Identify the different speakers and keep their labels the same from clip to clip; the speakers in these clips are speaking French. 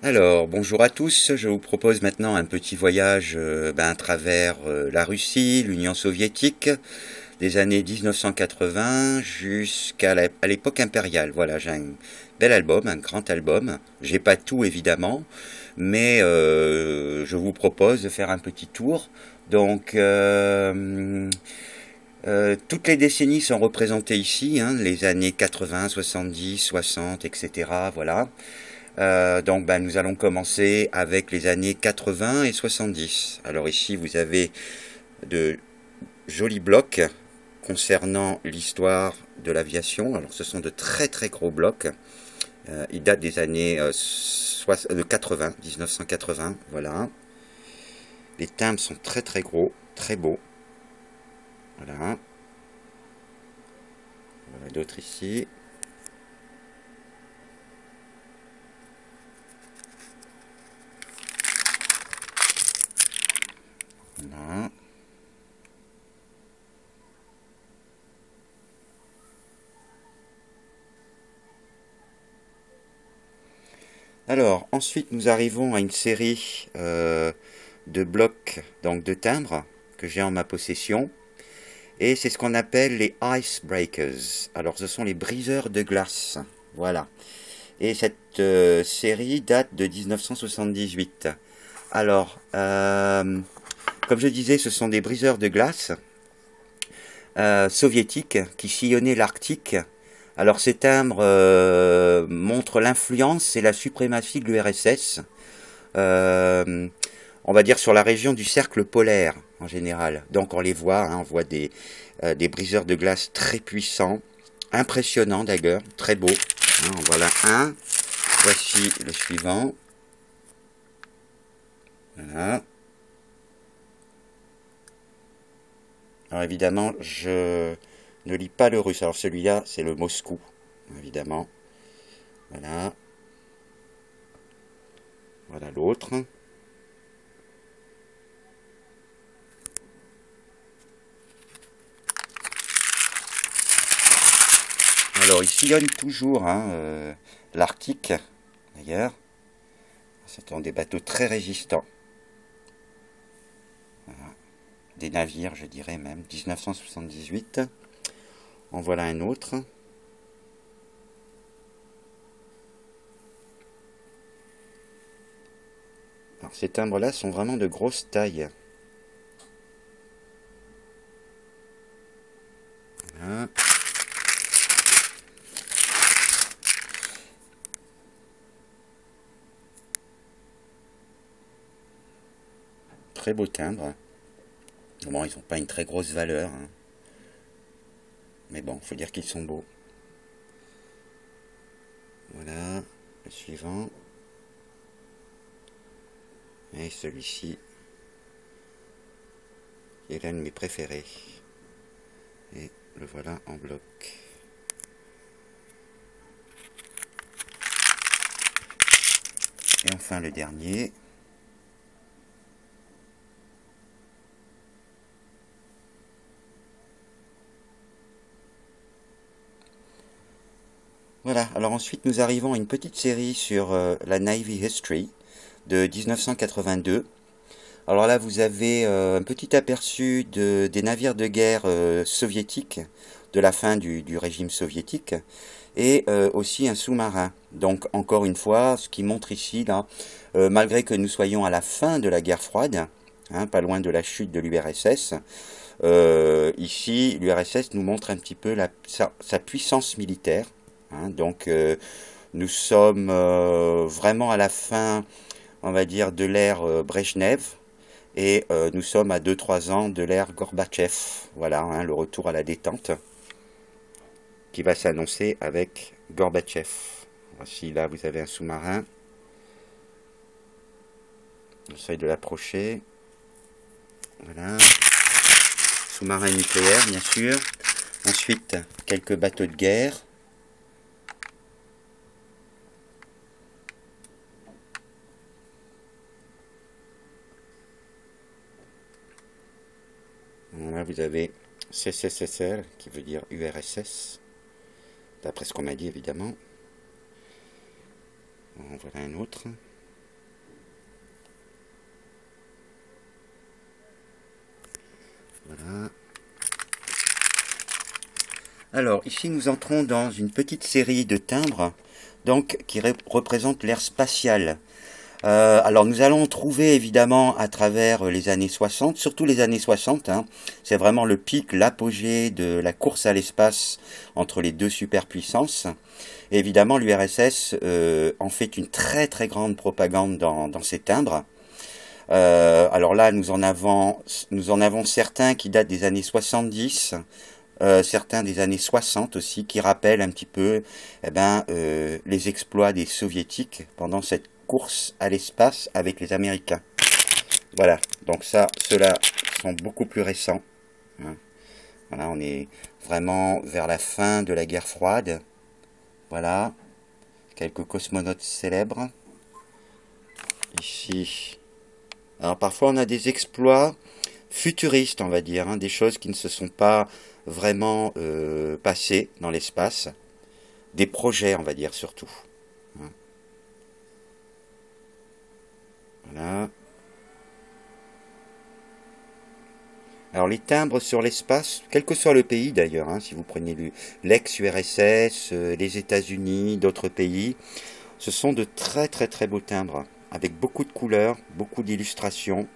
Speaker 1: Alors, bonjour à tous. Je vous propose maintenant un petit voyage à travers la Russie, l'Union soviétique, des années 1980 jusqu'à à l'époque impériale. Voilà, j'ai un bel album, un grand album. J'ai pas tout évidemment, mais je vous propose de faire un petit tour. Donc, toutes les décennies sont représentées ici, hein, les années 80, 70, 60, etc. Voilà. Nous allons commencer avec les années 80 et 70. Alors ici, vous avez de jolis blocs concernant l'histoire de l'aviation. Alors ce sont de très très gros blocs. Ils datent des années 80, 1980. Voilà. Les timbres sont très très gros, très beaux. Voilà. Voilà d'autres ici. Voilà. Alors, ensuite, nous arrivons à une série de blocs, donc de timbres, que j'ai en ma possession. Et c'est ce qu'on appelle les icebreakers. Alors, ce sont les briseurs de glace. Voilà. Et cette série date de 1978. Alors, comme je disais, ce sont des briseurs de glace soviétiques qui sillonnaient l'Arctique. Alors, ces timbres montrent l'influence et la suprématie de l'URSS. On va dire sur la région du cercle polaire en général. Donc on les voit, hein, on voit des briseurs de glace très puissants, impressionnants d'ailleurs, très beaux. Hein, en voilà un. Voici le suivant. Voilà. Alors évidemment, je ne lis pas le russe. Alors celui-là, c'est le Moscou, évidemment. Voilà. Voilà l'autre. Alors, il sillonne toujours hein, l'Arctique, d'ailleurs. Ce sont des bateaux très résistants. Voilà. Des navires, je dirais même. 1978. En voilà un autre. Alors, ces timbres-là sont vraiment de grosse taille. Voilà. Très beau timbre. Bon, ils n'ont pas une très grosse valeur. Hein. Mais bon, il faut dire qu'ils sont beaux. Voilà, le suivant. Et celui-ci est l'un de mes préférés. Et le voilà en bloc. Et enfin le dernier. Voilà, alors ensuite nous arrivons à une petite série sur la Navy History de 1982. Alors là vous avez un petit aperçu des navires de guerre soviétiques de la fin du régime soviétique et aussi un sous-marin. Donc encore une fois, ce qui montre ici, là, malgré que nous soyons à la fin de la guerre froide, hein, pas loin de la chute de l'URSS, ici l'URSS nous montre un petit peu sa puissance militaire. Hein, donc nous sommes vraiment à la fin, on va dire, de l'ère Brejnev et nous sommes à 2-3 ans de l'ère Gorbatchev. Voilà, hein, le retour à la détente qui va s'annoncer avec Gorbatchev. Voici, là, vous avez un sous-marin. J'essaie de l'approcher. Voilà. Sous-marin nucléaire, bien sûr. Ensuite, quelques bateaux de guerre. Là, vous avez CCSR, qui veut dire URSS, d'après ce qu'on m'a dit, évidemment. En voilà un autre. Voilà. Alors, ici, nous entrons dans une petite série de timbres, donc, qui représentent l'ère spatiale. Alors, nous allons trouver, évidemment, à travers les années 60, surtout les années 60, hein, c'est vraiment le pic, l'apogée de la course à l'espace entre les deux superpuissances. Et évidemment, l'URSS en fait une très très grande propagande dans ces timbres. Alors là, nous en avons certains qui datent des années 70, certains des années 60 aussi, qui rappellent un petit peu les exploits des soviétiques pendant cette course à l'espace avec les Américains. Voilà, donc ça, ceux-là sont beaucoup plus récents. Hein. Voilà, on est vraiment vers la fin de la guerre froide. Voilà, quelques cosmonautes célèbres. Ici. Alors parfois on a des exploits futuristes, on va dire, hein, des choses qui ne se sont pas vraiment passées dans l'espace. Des projets, on va dire, surtout. Hein. Voilà. Alors les timbres sur l'espace, quel que soit le pays d'ailleurs, hein, si vous prenez l'ex-URSS, les États-Unis, d'autres pays, ce sont de très très très beaux timbres, avec beaucoup de couleurs, beaucoup d'illustrations.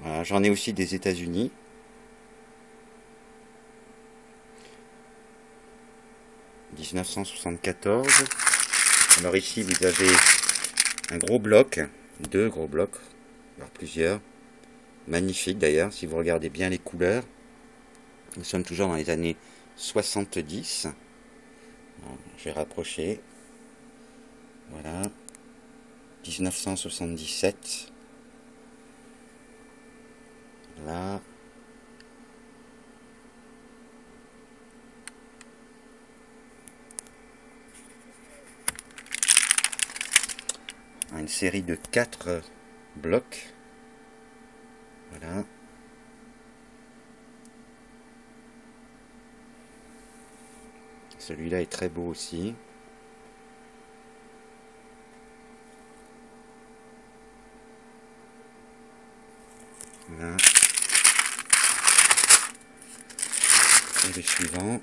Speaker 1: Voilà, j'en ai aussi des États-Unis. « 1974. Alors ici vous avez un gros bloc, deux gros blocs, voire plusieurs. Magnifique d'ailleurs, si vous regardez bien les couleurs. Nous sommes toujours dans les années 70. Alors, je vais rapprocher. Voilà. 1977. Là. Une série de 4 blocs. Voilà. Celui-là est très beau aussi. Voilà. Et le suivant.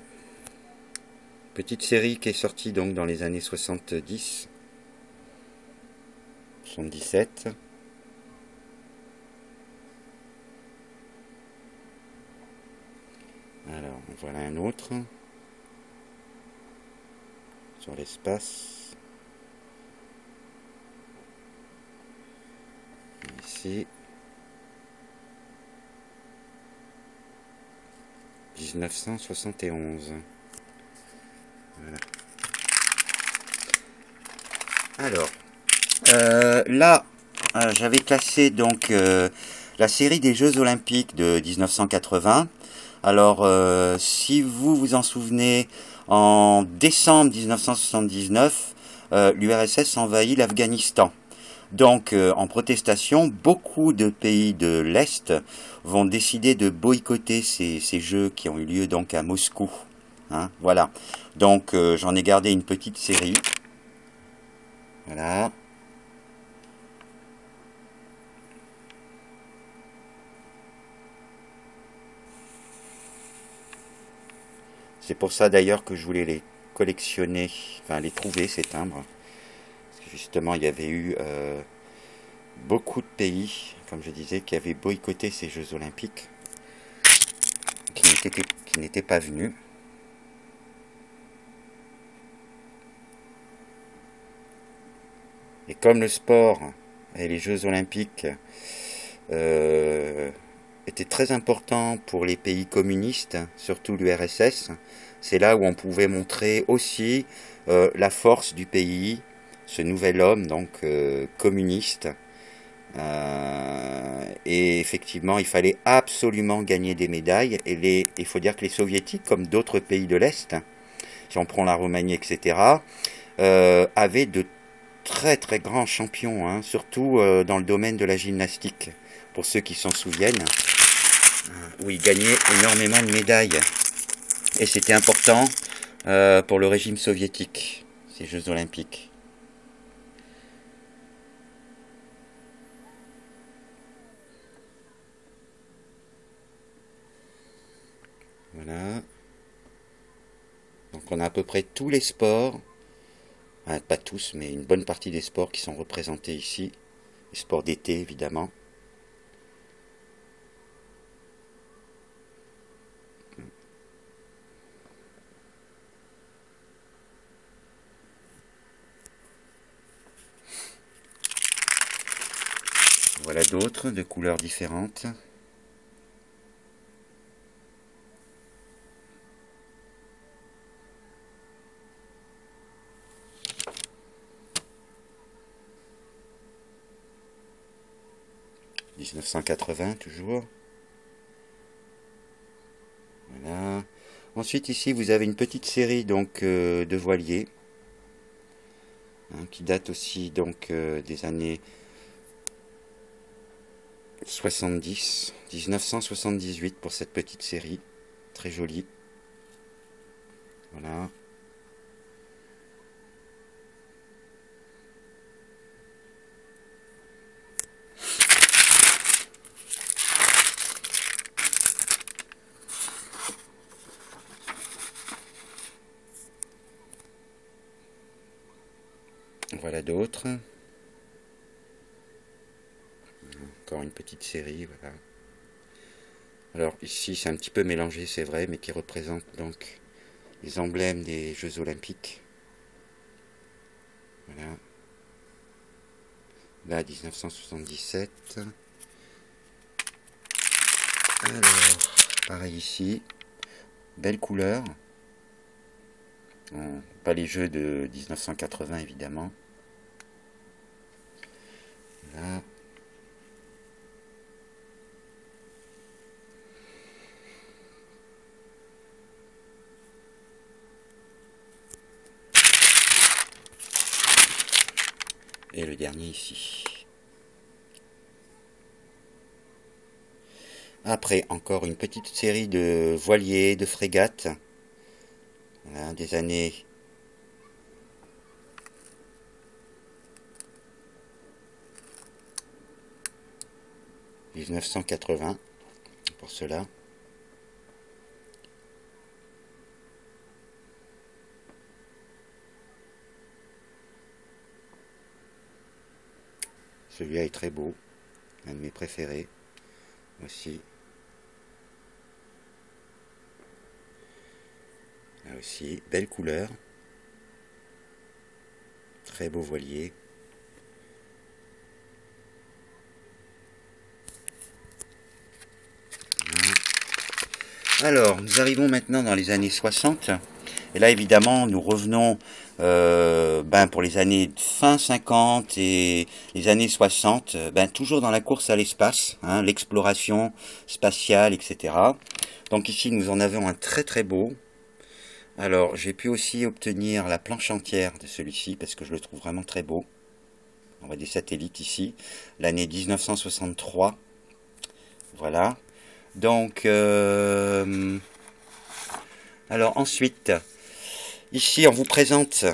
Speaker 1: Petite série qui est sortie donc dans les années 70. 77. Alors, voilà un autre. Sur l'espace. Ici. 1971. Voilà. Alors, là, j'avais classé donc la série des Jeux Olympiques de 1980. Alors, si vous vous en souvenez, en décembre 1979, l'URSS envahit l'Afghanistan. Donc, en protestation, beaucoup de pays de l'Est vont décider de boycotter ces jeux qui ont eu lieu donc à Moscou. Hein, voilà. Donc, j'en ai gardé une petite série. Voilà. C'est pour ça d'ailleurs que je voulais les collectionner, enfin les trouver ces timbres. Parce que justement, il y avait eu beaucoup de pays, comme je disais, qui avaient boycotté ces Jeux Olympiques, qui n'étaient pas venus. Et comme le sport et les Jeux Olympiques étaient très importants pour les pays communistes, surtout l'URSS, c'est là où on pouvait montrer aussi la force du pays, ce nouvel homme donc communiste. Et effectivement, il fallait absolument gagner des médailles. Et il faut dire que les soviétiques, comme d'autres pays de l'Est, si on prend la Roumanie, etc., avaient de très très grands champions, hein, surtout dans le domaine de la gymnastique, pour ceux qui s'en souviennent, où ils gagnaient énormément de médailles. Et c'était important pour le régime soviétique, ces Jeux Olympiques. On a à peu près tous les sports, enfin, pas tous, mais une bonne partie des sports qui sont représentés ici. Les sports d'été, évidemment. Voilà d'autres de couleurs différentes. « 1980 toujours. Voilà. Ensuite ici vous avez une petite série donc de voiliers hein, qui date aussi donc des années 70, 1978 pour cette petite série, très jolie. Voilà. Voilà d'autres. Encore une petite série, voilà. Alors ici c'est un petit peu mélangé, c'est vrai, mais qui représente donc les emblèmes des Jeux Olympiques. Voilà. Là 1977. Alors, pareil ici. Belle couleur. Bon, pas les Jeux de 1980 évidemment. Là. Et le dernier ici. Après, encore une petite série de voiliers, de frégates. Voilà, des années 1980 pour cela. Celui-là est très beau, un de mes préférés aussi. Là aussi, belle couleur, très beau voilier. Alors, nous arrivons maintenant dans les années 60. Et là, évidemment, nous revenons pour les années fin 50 et les années 60, toujours dans la course à l'espace, hein, l'exploration spatiale, etc. Donc ici, nous en avons un très très beau. Alors, j'ai pu aussi obtenir la planche entière de celui-ci, parce que je le trouve vraiment très beau. On voit des satellites ici. L'année 1963. Voilà. Donc, alors ensuite, ici on vous présente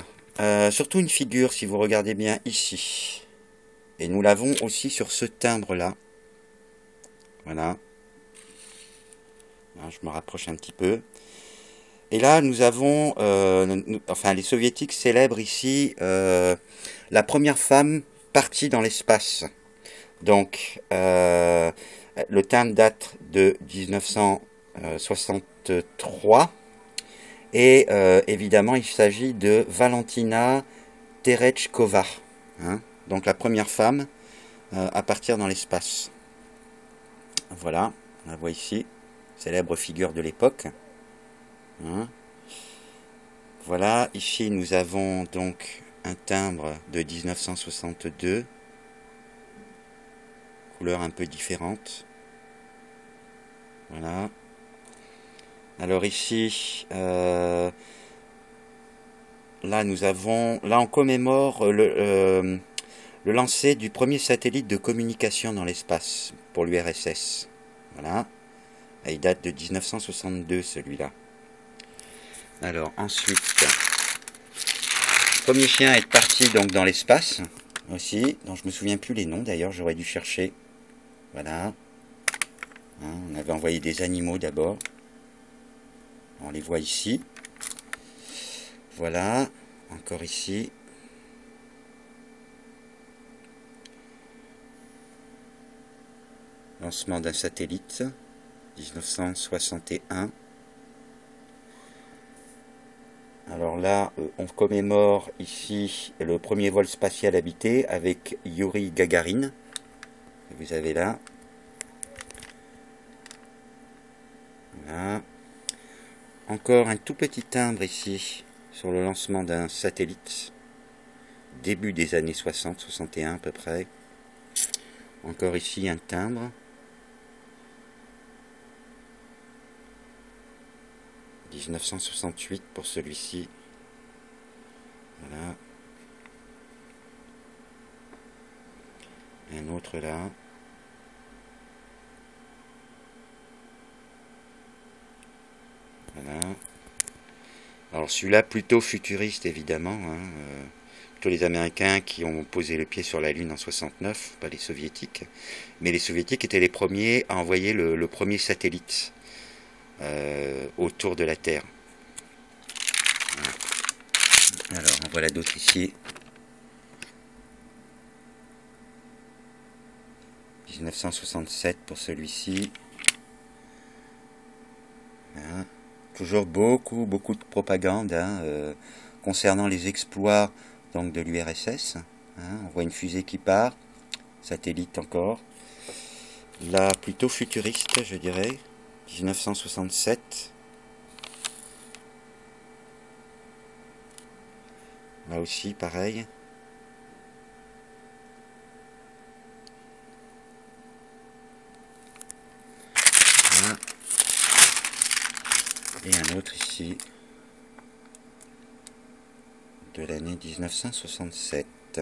Speaker 1: surtout une figure, si vous regardez bien ici. Et nous l'avons aussi sur ce timbre-là. Voilà. Alors, je me rapproche un petit peu. Et là, nous avons, les soviétiques célèbrent ici la première femme partie dans l'espace. Donc, le timbre date de 1963 et évidemment il s'agit de Valentina Tereshkova, hein, donc la première femme à partir dans l'espace. Voilà, on la voit ici, célèbre figure de l'époque. Hein. Voilà, ici nous avons donc un timbre de 1962. Couleur un peu différente. Voilà. Alors ici, là nous avons, là on commémore le lancer du premier satellite de communication dans l'espace pour l'URSS. Voilà. Et il date de 1962 celui-là. Alors ensuite, le premier chien est parti donc dans l'espace aussi, dont je me souviens plus les noms d'ailleurs, j'aurais dû chercher. Voilà. Hein, on avait envoyé des animaux d'abord. On les voit ici. Voilà, encore ici. Lancement d'un satellite, 1961. Alors là, on commémore ici le premier vol spatial habité avec Yuri Gagarin. Vous avez là. Voilà. Encore un tout petit timbre ici sur le lancement d'un satellite. Début des années 60, 61 à peu près. Encore ici un timbre. 1968 pour celui-ci. Voilà. Un autre là. Voilà. Alors celui-là plutôt futuriste évidemment. Hein, plutôt les Américains qui ont posé le pied sur la Lune en 69, pas les Soviétiques. Mais les Soviétiques étaient les premiers à envoyer le premier satellite autour de la Terre. Voilà. Alors en voilà d'autres ici. 1967 pour celui-ci. Voilà. Toujours beaucoup de propagande hein, concernant les exploits donc, de l'URSS. Hein. On voit une fusée qui part, satellite encore. Là, plutôt futuriste, je dirais. 1967. Là aussi, pareil. Voilà. Et un autre ici. De l'année 1967.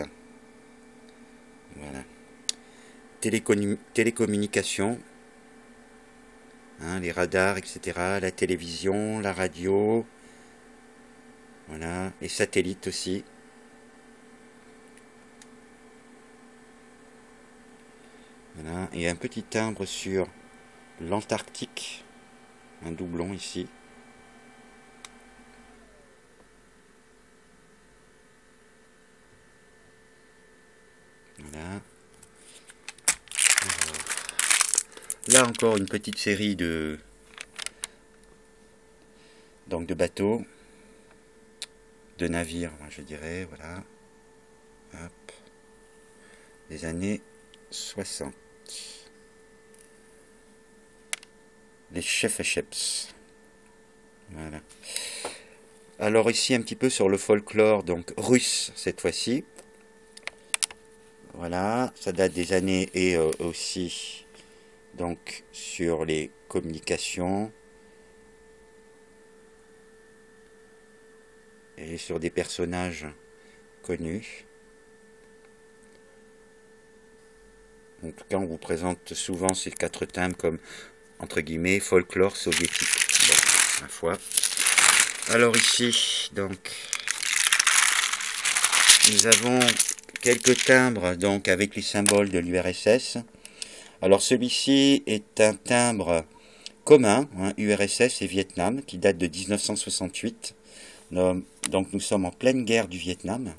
Speaker 1: Voilà. Télécommunications. Hein, les radars, etc. La télévision, la radio. Voilà. Les satellites aussi. Voilà. Et un petit timbre sur l'Antarctique. Un doublon ici. Voilà. Alors, là encore une petite série de bateaux, de navires, je dirais, voilà. Hop. Des années 60. Les Chefs. Voilà. Alors ici un petit peu sur le folklore donc russe cette fois-ci. Voilà, ça date des années et aussi donc sur les communications et sur des personnages connus. En tout cas, on vous présente souvent ces quatre thèmes comme entre guillemets folklore soviétique. Bon, ma foi. Alors ici, donc, nous avons quelques timbres donc avec les symboles de l'URSS. Alors celui-ci est un timbre commun, hein, URSS et Vietnam, qui date de 1968. Donc nous sommes en pleine guerre du Vietnam.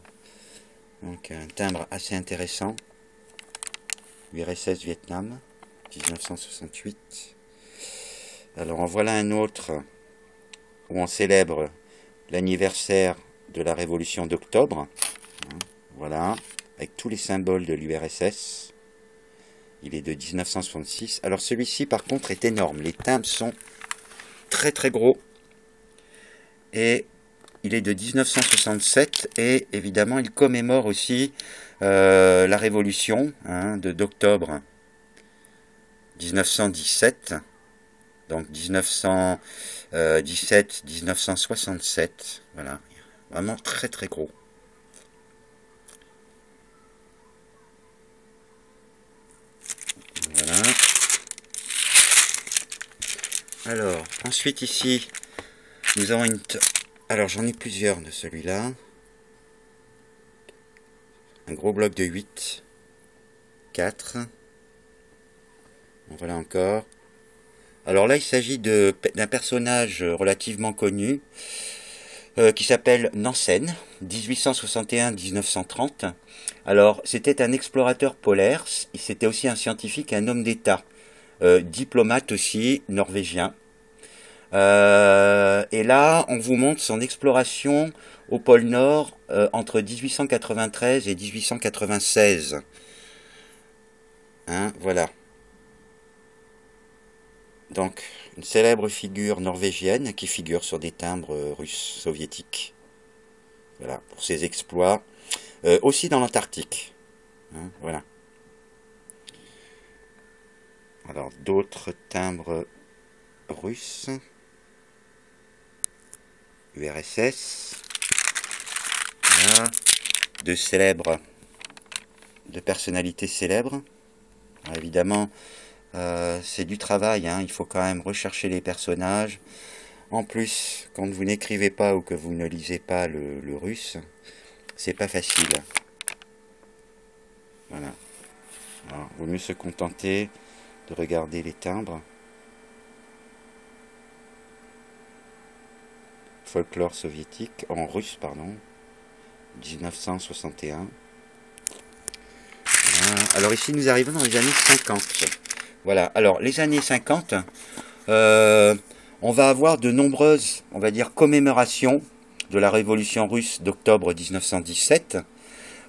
Speaker 1: Donc un timbre assez intéressant. URSS Vietnam, 1968. Alors en voilà un autre où on célèbre l'anniversaire de la révolution d'octobre. Voilà, avec tous les symboles de l'URSS. Il est de 1966. Alors celui-ci par contre est énorme. Les timbres sont très gros. Et il est de 1967 et évidemment il commémore aussi la révolution hein, d'octobre 1917. Donc 1917-1967. Voilà, vraiment très gros. Voilà. Alors, ensuite ici, nous avons une... Alors, j'en ai plusieurs de celui-là. Un gros bloc de 8. 4. Voilà encore. Alors là, il s'agit d'un personnage relativement connu. qui s'appelle Nansen, 1861-1930. Alors, c'était un explorateur polaire, c'était aussi un scientifique et un homme d'État, diplomate aussi, norvégien. Et là, on vous montre son exploration au pôle Nord entre 1893 et 1896. Hein, voilà. Donc, une célèbre figure norvégienne qui figure sur des timbres russes soviétiques. Voilà, pour ses exploits. Aussi dans l'Antarctique. Hein, voilà. Alors, d'autres timbres russes. URSS. Voilà. De personnalités célèbres. Alors, évidemment, c'est du travail, hein. Il faut quand même rechercher les personnages. En plus, quand vous n'écrivez pas ou que vous ne lisez pas le russe, c'est pas facile. Voilà. Alors, vaut mieux se contenter de regarder les timbres. Folklore soviétique, en russe, pardon. 1961. Voilà. Alors ici, nous arrivons dans les années 50. Voilà. Alors, les années 50, on va avoir de nombreuses, on va dire, commémorations de la révolution russe d'octobre 1917.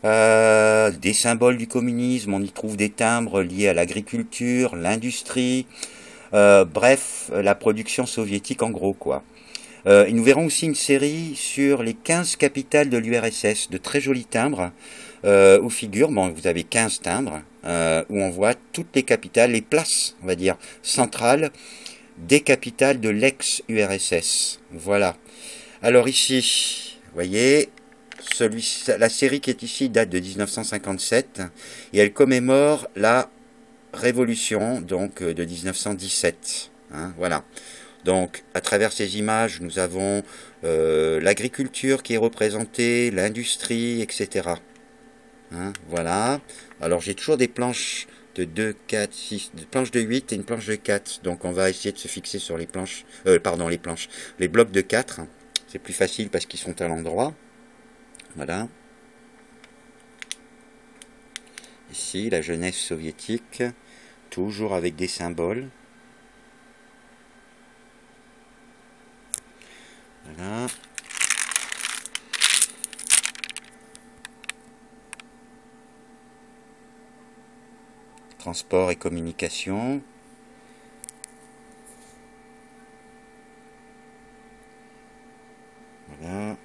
Speaker 1: Des symboles du communisme, on y trouve des timbres liés à l'agriculture, l'industrie, bref, la production soviétique en gros, quoi. Et nous verrons aussi une série sur les 15 capitales de l'URSS, de très jolis timbres, où figurent, bon, vous avez 15 timbres, où on voit toutes les capitales, les places, on va dire, centrales, des capitales de l'ex-URSS. Voilà. Alors ici, vous voyez, la série qui est ici date de 1957, et elle commémore la révolution, donc, de 1917. Hein, voilà. Donc, à travers ces images, nous avons l'agriculture qui est représentée, l'industrie, etc. Hein, voilà. Alors, j'ai toujours des planches de 2, 4, 6, des planches de 8 et une planche de 4. Donc, on va essayer de se fixer sur les planches, les blocs de 4. C'est plus facile parce qu'ils sont à l'endroit. Voilà. Ici, la jeunesse soviétique, toujours avec des symboles. Voilà. Transport et communication. Voilà.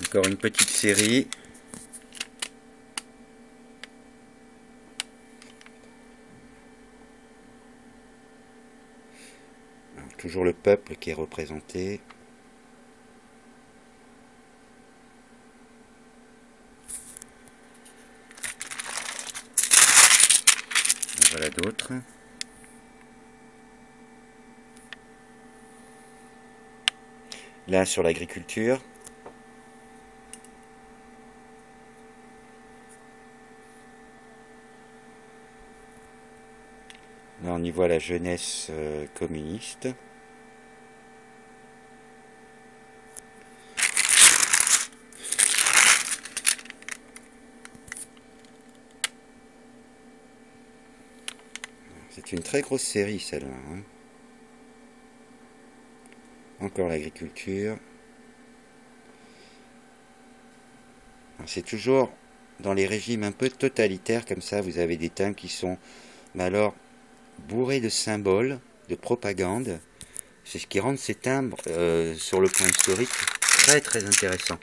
Speaker 1: Encore une petite série. Alors, toujours le peuple qui est représenté. Et voilà d'autres. Là sur l'agriculture. Là, on y voit la jeunesse communiste. C'est une très grosse série, celle-là. Hein. Encore l'agriculture. C'est toujours dans les régimes un peu totalitaires, comme ça, vous avez des timbres qui sont, mais alors, bourrés de symboles, de propagande. C'est ce qui rend ces timbres, sur le plan historique, très très intéressants.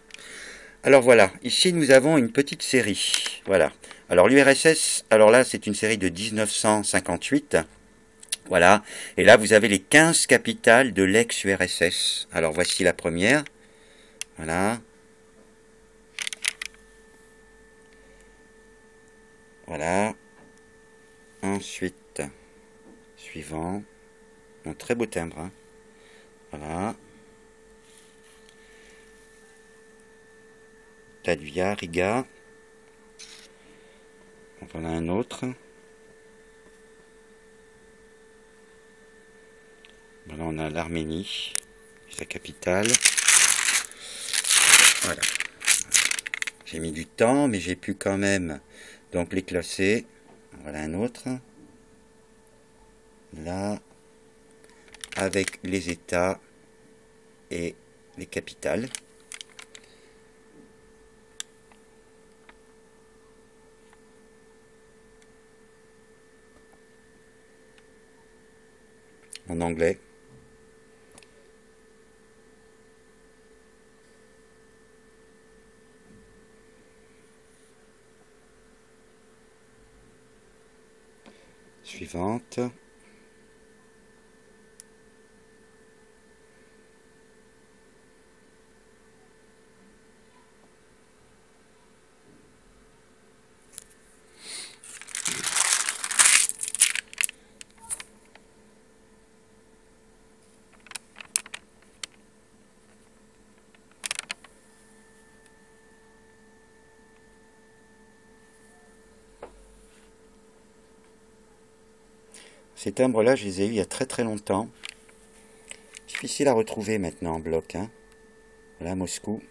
Speaker 1: Alors voilà, ici nous avons une petite série. Voilà. Alors l'URSS, alors là c'est une série de 1958. Voilà. Et là vous avez les 15 capitales de l'ex-URSS. Alors voici la première. Voilà. Voilà. Ensuite, suivant. Un très beau timbre. Hein. Voilà. Latvia, Riga. Voilà un autre. Voilà, on a l'Arménie, sa capitale. Voilà. J'ai mis du temps, mais j'ai pu quand même donc les classer. Voilà un autre. Là, avec les États et les capitales. En anglais. Suivante. Ces timbres-là, je les ai eus il y a très très longtemps. Difficile à retrouver maintenant en bloc. Hein. Voilà, Moscou.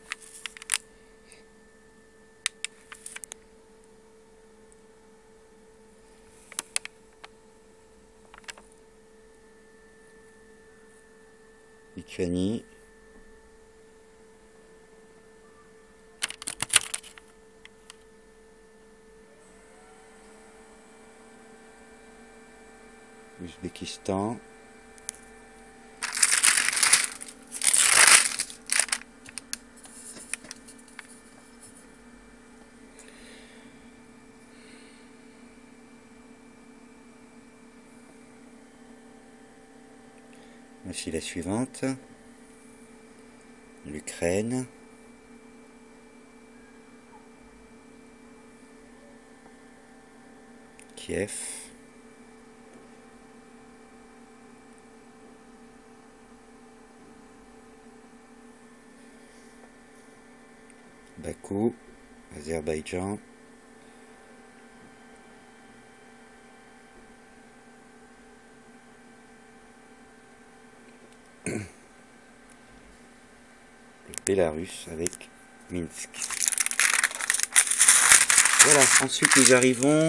Speaker 1: Lituanie. Ouzbékistan. Voici la suivante. L'Ukraine. Kiev. Bakou, Azerbaïdjan. Le Bélarus avec Minsk. Voilà, ensuite nous arrivons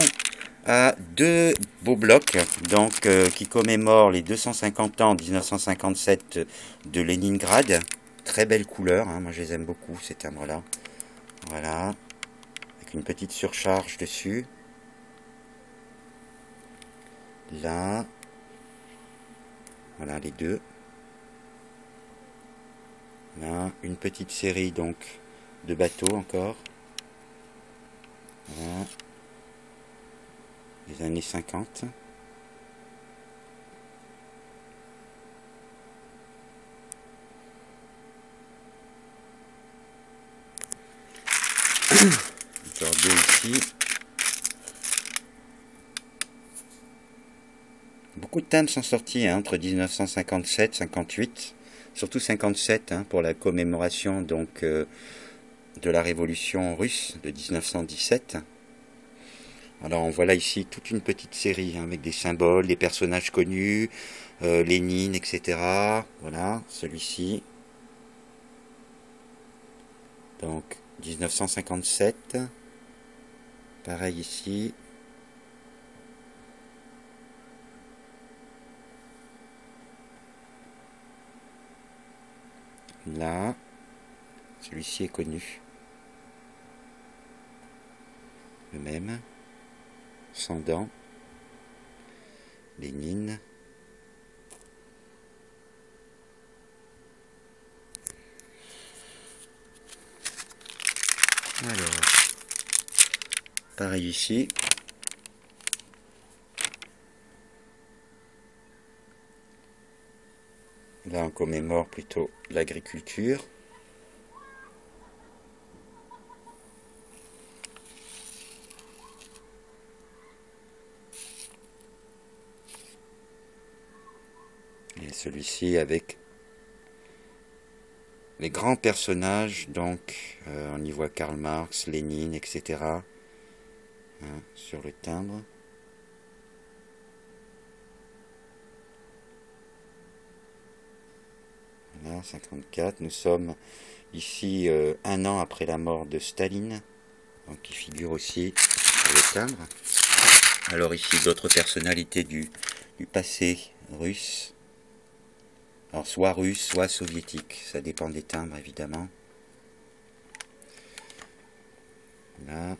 Speaker 1: à deux beaux blocs donc, qui commémorent les 250 ans en 1957 de Leningrad. Très belle couleur, hein, moi je les aime beaucoup ces timbres-là. Voilà, avec une petite surcharge dessus. Là, voilà les deux. Là, une petite série donc de bateaux encore. Voilà. Les années 50. Encore deux ici. Beaucoup de timbres sont sortis hein, entre 1957 et 58. Surtout 57 hein, pour la commémoration donc, de la révolution russe de 1917. Alors on voit là ici toute une petite série hein, avec des symboles, des personnages connus, Lénine, etc. Voilà, celui-ci. Donc 1957. Pareil ici. Là, celui-ci est connu. Le même. Sans dents. Lénine. Alors, pareil ici. Là, on commémore plutôt l'agriculture. Et celui-ci avec les grands personnages, donc on y voit Karl Marx, Lénine, etc. hein, sur le timbre. Voilà, 54. Nous sommes ici un an après la mort de Staline, donc qui figure aussi sur le timbre. Alors ici d'autres personnalités du passé russe. Alors soit russe, soit soviétique, ça dépend des timbres évidemment. Là.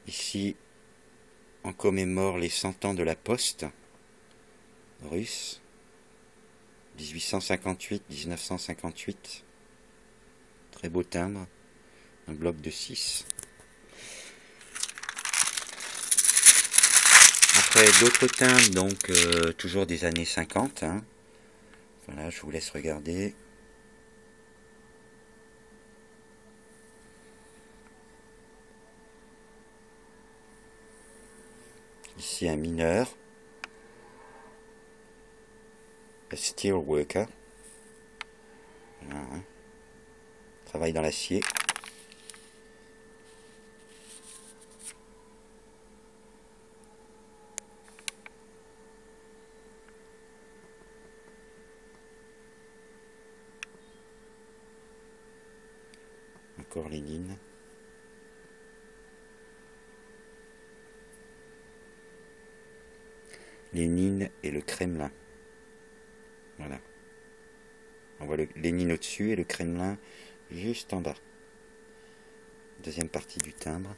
Speaker 1: Ici, on commémore les 100 ans de la Poste russe, 1858-1958. Très beau timbre, un bloc de 6. Après, d'autres timbres, donc toujours des années 50. Hein. Voilà, je vous laisse regarder. Ici, un mineur. A steel worker. Voilà, hein. Travaille dans l'acier. Encore Lénine. Lénine et le Kremlin. Voilà. On voit le Lénine au-dessus et le Kremlin juste en bas. Deuxième partie du timbre.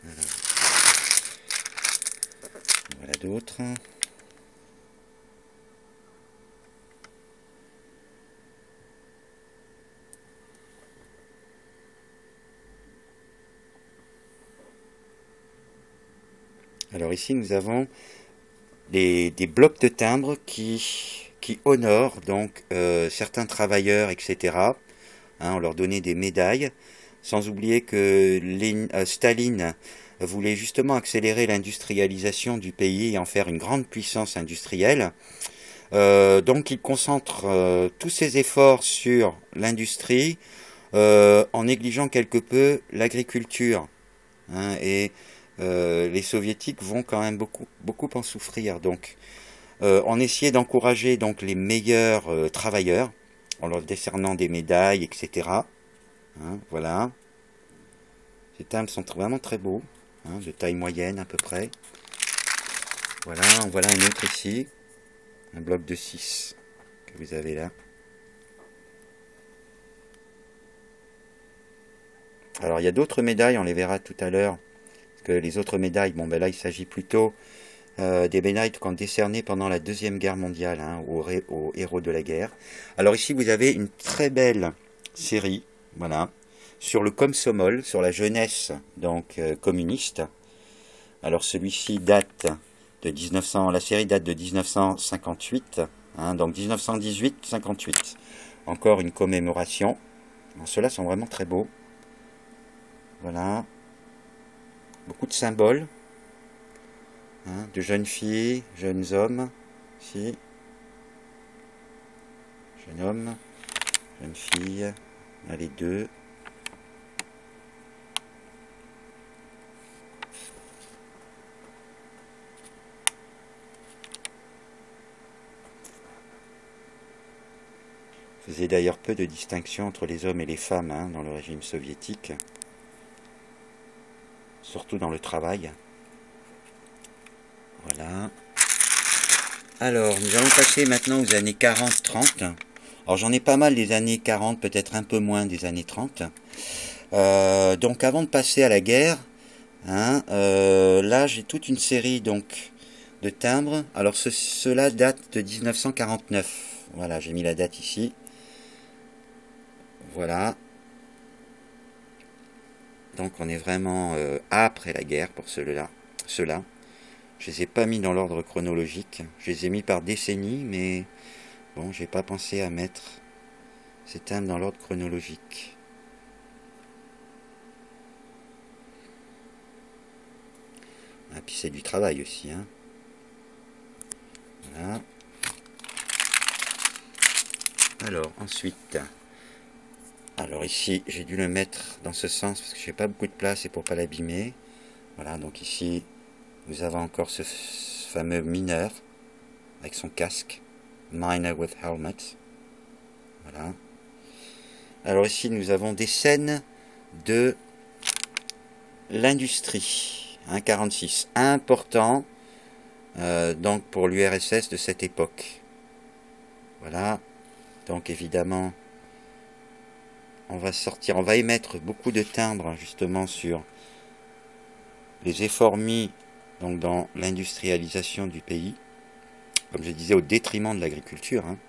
Speaker 1: Voilà, voilà d'autres. Alors ici nous avons des blocs de timbres qui honorent donc certains travailleurs, etc. Hein, on leur donnait des médailles, sans oublier que Staline voulait justement accélérer l'industrialisation du pays et en faire une grande puissance industrielle. Donc il concentre tous ses efforts sur l'industrie en négligeant quelque peu l'agriculture. Hein, et les soviétiques vont quand même beaucoup en souffrir. Donc on essayait d'encourager donc les meilleurs travailleurs en leur décernant des médailles, etc. Hein, voilà. Ces timbres sont vraiment très beaux, hein, de taille moyenne à peu près. Voilà, en voilà un autre ici, un bloc de 6 que vous avez là. Alors il y a d'autres médailles, on les verra tout à l'heure, parce que les autres médailles, bon ben là il s'agit plutôt des médailles qu'on décernait pendant la Deuxième Guerre mondiale, hein, aux héros de la guerre. Alors ici vous avez une très belle série, voilà, sur le Komsomol, sur la jeunesse donc communiste. Alors celui-ci date de 1900, la série date de 1958, hein, donc 1918-58. Encore une commémoration. Ceux-là sont vraiment très beaux. Voilà, beaucoup de symboles. Hein, de jeunes filles, jeunes hommes, ici, jeune homme, jeune fille, là les deux. Il faisait d'ailleurs peu de distinction entre les hommes et les femmes, hein, dans le régime soviétique, surtout dans le travail. Voilà. Alors, nous allons passer maintenant aux années 40-30. Alors, j'en ai pas mal des années 40, peut-être un peu moins des années 30. Donc, avant de passer à la guerre, hein, là, j'ai toute une série donc de timbres. Alors, cela date de 1949. Voilà, j'ai mis la date ici. Voilà. Donc, on est vraiment après la guerre pour ceux-là. Je les ai pas mis dans l'ordre chronologique. Je les ai mis par décennie, mais bon, j'ai pas pensé à mettre ces timbres dans l'ordre chronologique. Ah, puis c'est du travail aussi, hein. Voilà. Alors, ensuite, alors ici, j'ai dû le mettre dans ce sens parce que j'ai pas beaucoup de place et pour pas l'abîmer. Voilà, donc ici, nous avons encore ce fameux mineur avec son casque. Miner with helmet. Voilà. Alors ici, nous avons des scènes de l'industrie. 46. Important donc pour l'URSS de cette époque. Voilà. Donc évidemment, on va émettre beaucoup de timbres justement sur les efforts mis donc dans l'industrialisation du pays, comme je disais, au détriment de l'agriculture. Hein.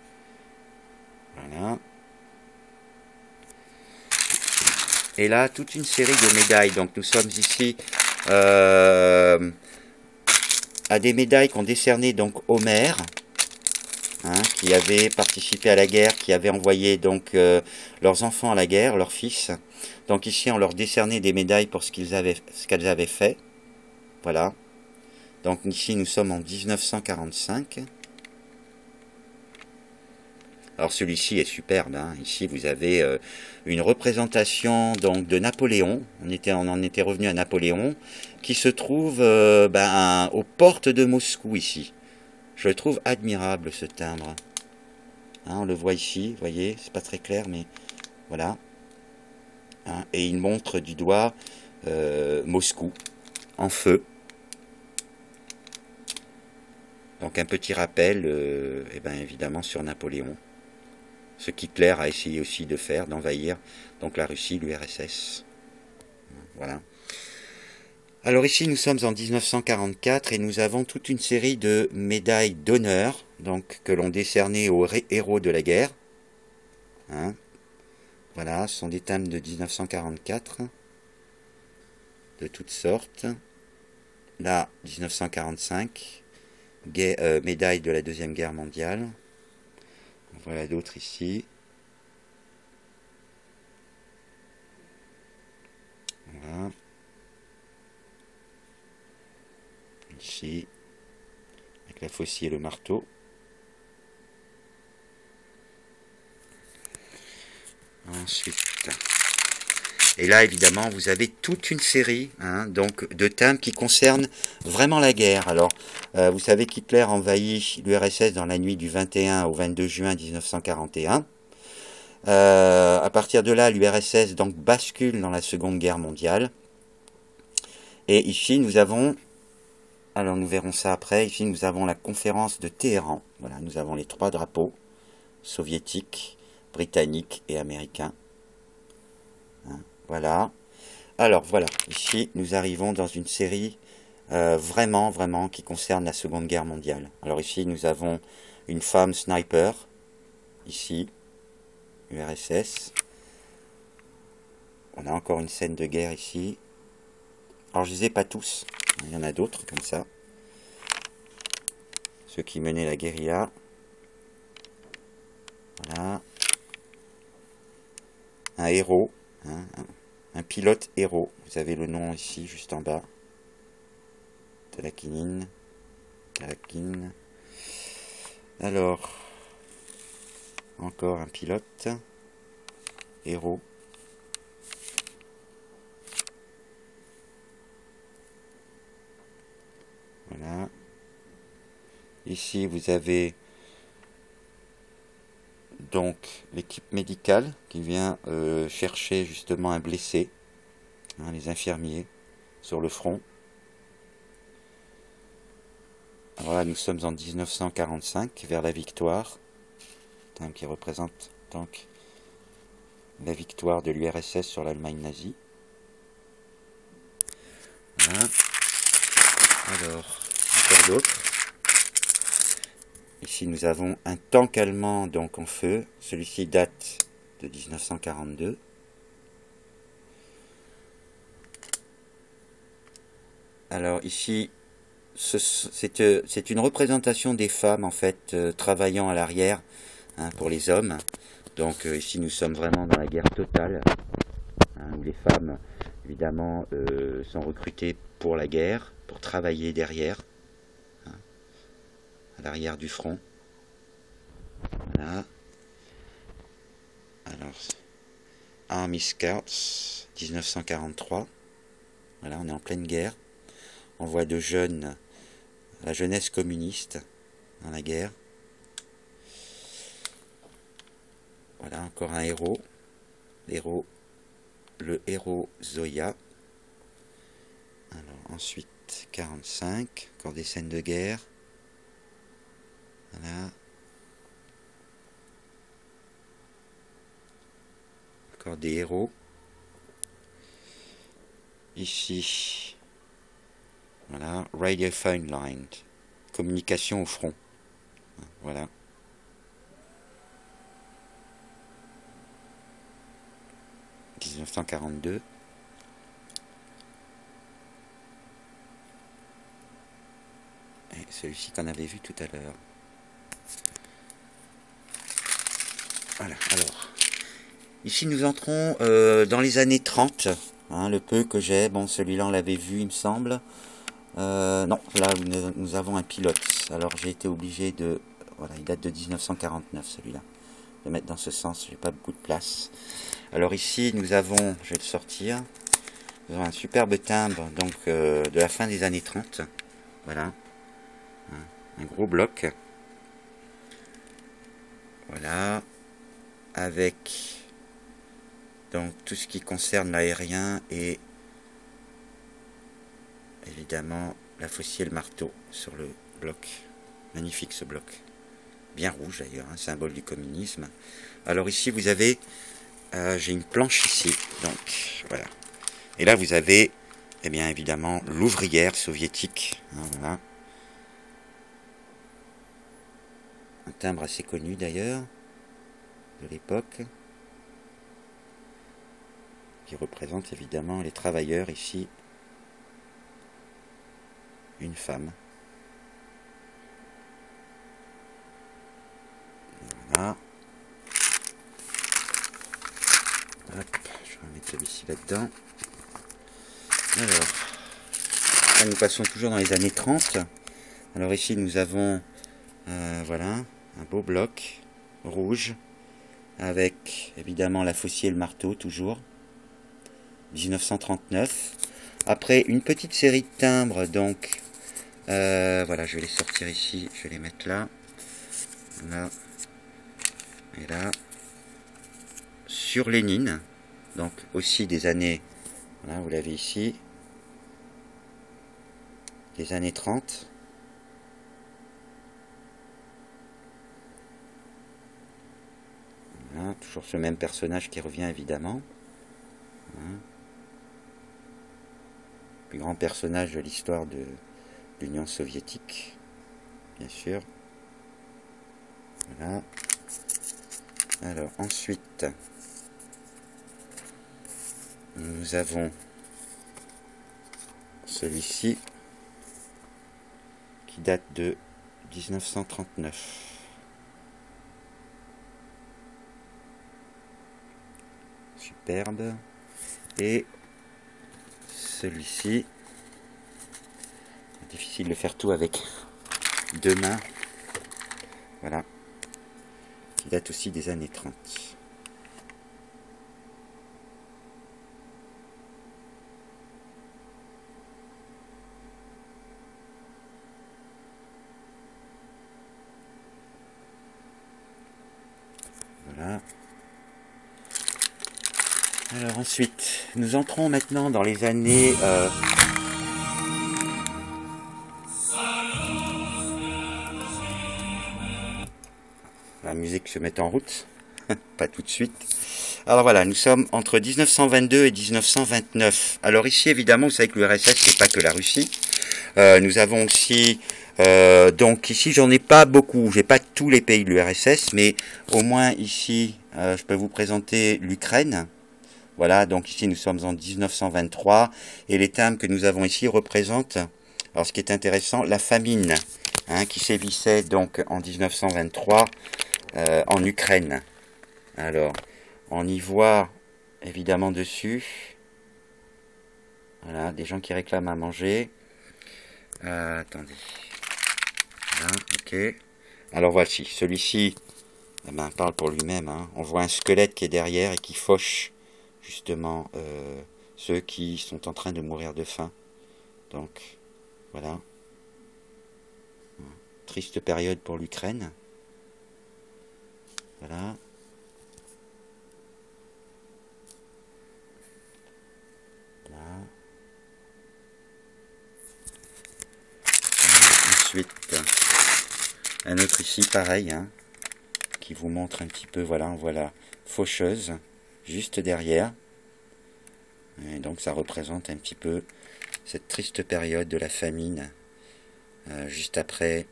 Speaker 1: Voilà. Et là, toute une série de médailles. Donc nous sommes ici à des médailles qu'ont décernées donc Homer, hein, qui avait participé à la guerre, qui avait envoyé donc leurs enfants à la guerre, leurs fils. Donc ici, on leur décernait des médailles pour ce qu'elles avaient fait. Voilà. Donc ici, nous sommes en 1945. Alors celui-ci est superbe. Hein. Ici, vous avez une représentation donc de Napoléon. On en était revenu à Napoléon, qui se trouve aux portes de Moscou ici. Je le trouve admirable ce timbre. Hein, on le voit ici, vous voyez, c'est pas très clair, mais voilà. Hein, et il montre du doigt Moscou en feu. Donc un petit rappel, évidemment, sur Napoléon. Ce qu'Hitler a essayé aussi de faire, d'envahir donc la Russie, l'URSS. Voilà. Alors ici, nous sommes en 1944 et nous avons toute une série de médailles d'honneur, donc que l'on décernait aux héros de la guerre. Hein. Voilà, ce sont des timbres de 1944, de toutes sortes. Là, 1945, médaille de la Deuxième Guerre mondiale. Voilà d'autres ici. Voilà. Ici, avec la faucille et le marteau. Ensuite, et là évidemment vous avez toute une série donc de timbres qui concernent vraiment la guerre. Alors vous savez qu'Hitler envahit l'URSS dans la nuit du 21 au 22 juin 1941. À partir de là, l'URSS donc bascule dans la Seconde Guerre mondiale. Et ici nous avons, alors nous verrons ça après, ici nous avons la conférence de Téhéran. Voilà, nous avons les 3 drapeaux, soviétiques, britanniques et américains. Hein, voilà. Alors voilà, ici nous arrivons dans une série vraiment qui concerne la Seconde Guerre mondiale. Alors ici nous avons une femme sniper, ici, URSS. On a encore une scène de guerre ici. Alors je ne les ai pas tous, il y en a d'autres comme ça. Ceux qui menaient la guérilla. Voilà. Un héros, hein, un pilote héros. Vous avez le nom ici, juste en bas. Talakin. Alors, encore un pilote héros. Voilà. Ici, vous avez donc l'équipe médicale qui vient chercher justement un blessé, hein, les infirmiers sur le front. Voilà, nous sommes en 1945 vers la victoire, hein, qui représente donc la victoire de l'URSS sur l'Allemagne nazie. Voilà. Alors, encore d'autres. Ici nous avons un tank allemand donc en feu. Celui-ci date de 1942. Alors ici, c'est une représentation des femmes en fait travaillant à l'arrière, hein, pour les hommes. Donc ici nous sommes vraiment dans la guerre totale, hein, où les femmes évidemment sont recrutées pour la guerre, pour travailler derrière, hein, à l'arrière du front. Voilà. Alors, Army Scouts, 1943. Voilà, on est en pleine guerre. On voit de jeunes, la jeunesse communiste dans la guerre. Voilà, encore un héros. Le héros Zoya. Alors, ensuite, 45, encore des scènes de guerre. Voilà. Encore des héros. Ici, voilà, Radio Phone Line, communication au front. Voilà. « 1942. Et celui-ci qu'on avait vu tout à l'heure. Voilà, alors. Ici, nous entrons dans les années 30. Hein, le peu que j'ai. Bon, celui-là, on l'avait vu, il me semble. Non, là, nous avons un pilote. Alors, j'ai été obligé de... Voilà, il date de 1949, celui-là. De mettre dans ce sens, j'ai pas beaucoup de place. Alors ici, nous avons, je vais le sortir, nous avons un superbe timbre, donc de la fin des années 30. Voilà. Un gros bloc. Voilà. Avec donc tout ce qui concerne l'aérien et évidemment la faucille et le marteau sur le bloc. Magnifique ce bloc. Bien rouge d'ailleurs, un symbole du communisme. Alors ici vous avez, j'ai une planche ici, donc voilà. Et là vous avez, eh bien évidemment, l'ouvrière soviétique. Hein, voilà. Un timbre assez connu d'ailleurs, de l'époque, qui représente évidemment les travailleurs ici. Une femme. Voilà. Hop, je vais mettre celui-ci là-dedans. Alors, là nous passons toujours dans les années 30. Alors ici nous avons, voilà, un beau bloc rouge, avec évidemment la faucille et le marteau, toujours. 1939. Après, une petite série de timbres, donc, voilà, je vais les sortir ici, je vais les mettre là. Là. Et là. Sur Lénine, donc aussi des années, voilà, vous l'avez ici, des années 30. Voilà, toujours ce même personnage qui revient évidemment. Voilà. Plus grand personnage de l'histoire de l'Union soviétique, bien sûr. Voilà. Alors ensuite, nous avons celui-ci qui date de 1939. Superbe. Et celui-ci, difficile de faire tout avec deux mains. Voilà. Qui date aussi des années 30. Voilà. Alors ensuite, nous entrons maintenant dans les années... La musique se met en route. Pas tout de suite. Alors voilà, nous sommes entre 1922 et 1929. Alors ici, évidemment, vous savez que l'URSS, c'est pas que la Russie. Nous avons aussi... donc ici, j'en ai pas beaucoup. J'ai pas tous les pays de l'URSS, mais au moins ici, je peux vous présenter l'Ukraine. Voilà, donc ici, nous sommes en 1923. Et les timbres que nous avons ici représentent, alors ce qui est intéressant, la famine, hein, qui sévissait donc en 1923 en Ukraine. Alors, on y voit évidemment dessus, voilà, des gens qui réclament à manger. Attendez. Voilà, ok. Alors voici, celui-ci, eh ben, parle pour lui-même. Hein. On voit un squelette qui est derrière et qui fauche justement ceux qui sont en train de mourir de faim. Donc voilà. Triste période pour l'Ukraine. Voilà. Là. Ensuite, un autre ici, pareil, hein, qui vous montre un petit peu, voilà, on voit la faucheuse juste derrière. Et donc ça représente un petit peu cette triste période de la famine, juste après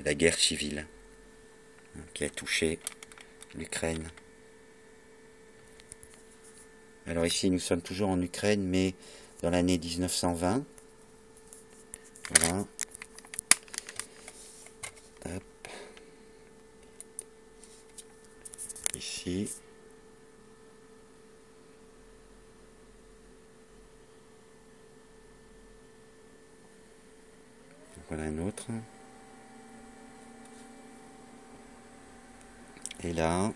Speaker 1: la guerre civile, hein, qui a touché l'Ukraine. Alors ici nous sommes toujours en Ukraine, mais dans l'année 1920. Voilà. Hop. Ici. Voilà un autre. Et là.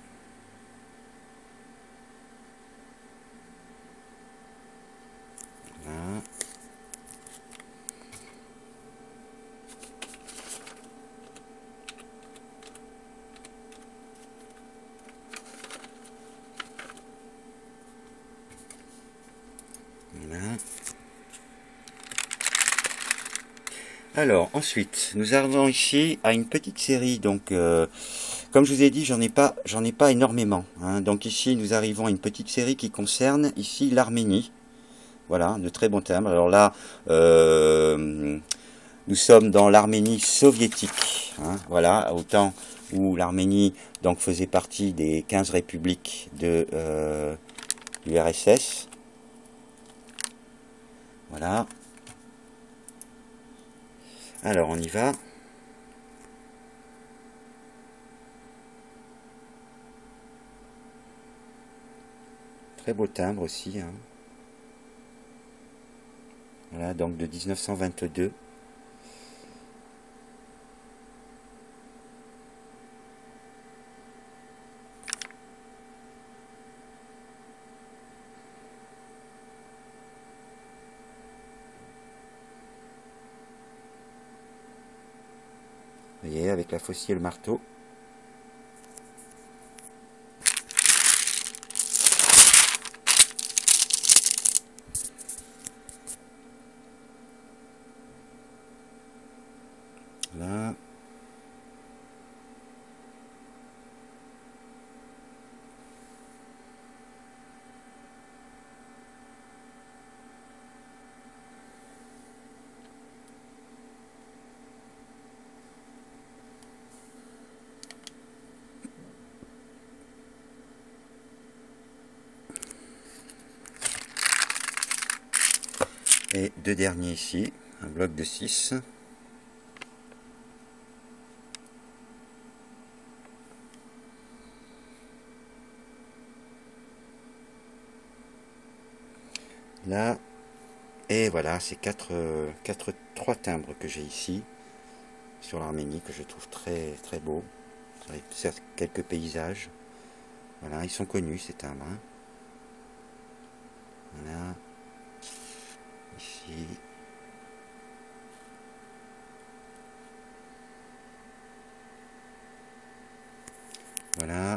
Speaker 1: Voilà. Voilà. Alors ensuite, nous arrivons ici à une petite série. Donc, comme je vous ai dit, j'en ai pas énormément. Hein. Donc ici, nous arrivons à une petite série qui concerne ici l'Arménie. Voilà, de très bons termes. Alors là, nous sommes dans l'Arménie soviétique. Hein, voilà, au temps où l'Arménie donc faisait partie des 15 républiques de l'URSS. Voilà. Alors on y va. Très beau timbre aussi. Hein. Voilà, donc de 1922. Vous voyez, avec la faucille et le marteau. Là. Et deux derniers ici, un bloc de 6. Là, et voilà, c'est trois timbres que j'ai ici, sur l'Arménie, que je trouve très très beaux, avec quelques paysages. Voilà, ils sont connus ces timbres. Hein. Voilà, ici. Voilà.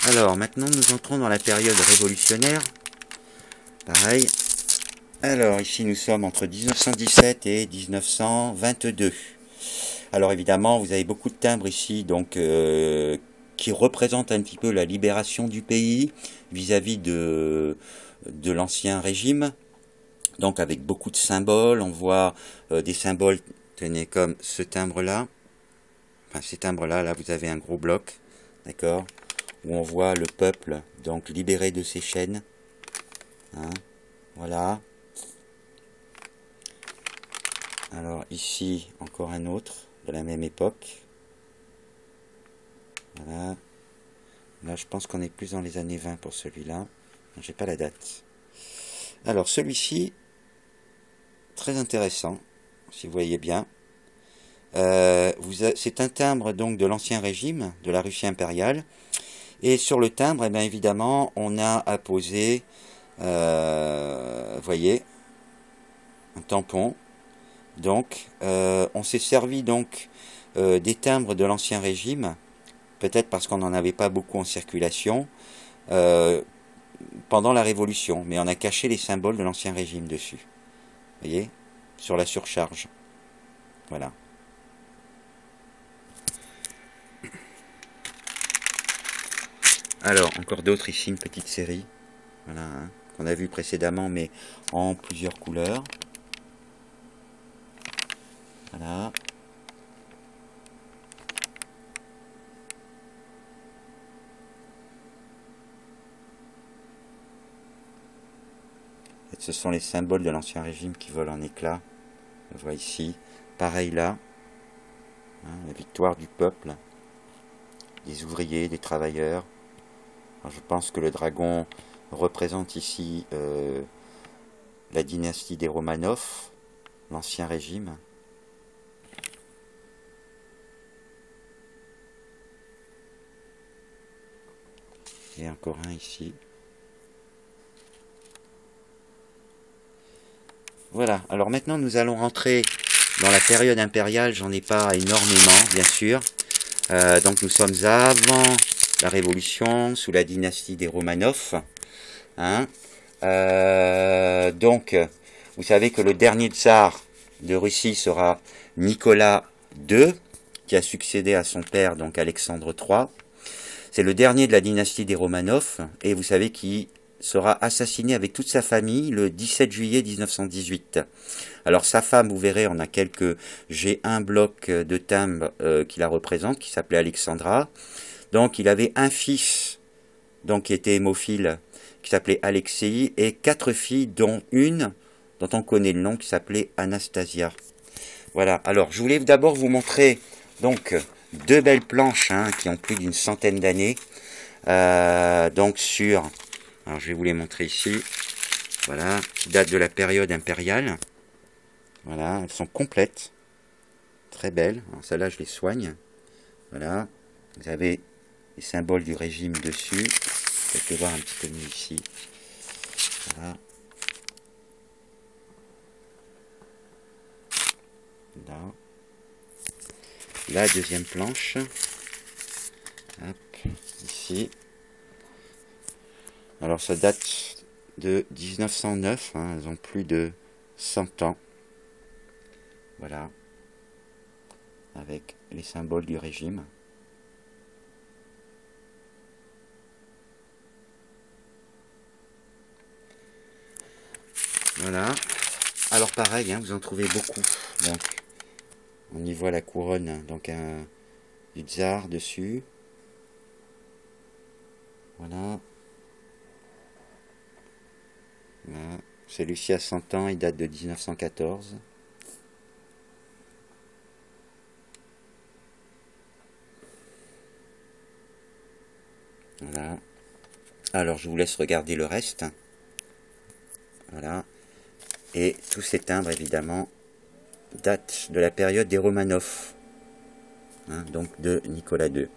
Speaker 1: Alors, maintenant, nous entrons dans la période révolutionnaire. Pareil. Alors, ici, nous sommes entre 1917 et 1922. Alors, évidemment, vous avez beaucoup de timbres ici, donc qui représentent un petit peu la libération du pays vis-à-vis de l'ancien régime. Donc, avec beaucoup de symboles. On voit des symboles, tenez, comme ce timbre-là. Enfin, ces timbres-là, là, vous avez un gros bloc. D'accord, où on voit le peuple donc libéré de ses chaînes. Hein, voilà. Alors ici encore un autre de la même époque. Voilà. Là je pense qu'on est plus dans les années 20 pour celui-là. J'ai pas la date. Alors celui-ci, très intéressant, si vous voyez bien. C'est un timbre donc de l'Ancien Régime, de la Russie impériale. Et sur le timbre, eh bien, évidemment, on a apposé, voyez, un tampon. Donc, on s'est servi donc des timbres de l'Ancien Régime, peut-être parce qu'on n'en avait pas beaucoup en circulation, pendant la Révolution. Mais on a caché les symboles de l'Ancien Régime dessus. Vous voyez, sur la surcharge. Voilà. Alors, encore d'autres ici, une petite série. Voilà, hein, qu'on a vu précédemment, mais en plusieurs couleurs. Voilà. Et ce sont les symboles de l'Ancien Régime qui volent en éclats. On voit ici. Pareil là. Hein, la victoire du peuple. Des ouvriers, des travailleurs. Alors, je pense que le dragon représente ici la dynastie des Romanov, l'Ancien Régime. Et encore un ici. Voilà, alors maintenant nous allons rentrer dans la période impériale, j'en ai pas énormément bien sûr. Donc nous sommes avant la Révolution, sous la dynastie des Romanov. Hein. Donc, vous savez que le dernier tsar de Russie sera Nicolas II, qui a succédé à son père, donc Alexandre III. C'est le dernier de la dynastie des Romanov, et vous savez qu'il sera assassiné avec toute sa famille le 17 juillet 1918. Alors sa femme, vous verrez, on a j'ai un bloc de timbres qui la représente, qui s'appelait Alexandra. Donc il avait un fils donc, qui était hémophile, qui s'appelait Alexei, et 4 filles, dont une dont on connaît le nom, qui s'appelait Anastasia. Voilà, alors je voulais d'abord vous montrer donc 2 belles planches hein, qui ont plus d'une centaine d'années. Donc sur, alors je vais vous les montrer ici, voilà, qui datent de la période impériale. Voilà, elles sont complètes, très belles. Alors celles-là je les soigne. Voilà, vous avez les symboles du régime dessus. Peut-être les voir un petit peu mieux ici. Voilà. Là. La deuxième planche. Hop, ici. Alors ça date de 1909. Hein, elles ont plus de 100 ans. Voilà. Avec les symboles du régime. Voilà. Alors pareil, hein, vous en trouvez beaucoup. Donc, on y voit la couronne, donc du tsar dessus. Voilà. Voilà. Celui-ci a 100 ans, il date de 1914. Voilà. Alors je vous laisse regarder le reste. Voilà. Et tous ces timbres, évidemment, datent de la période des Romanov, hein, donc de Nicolas II.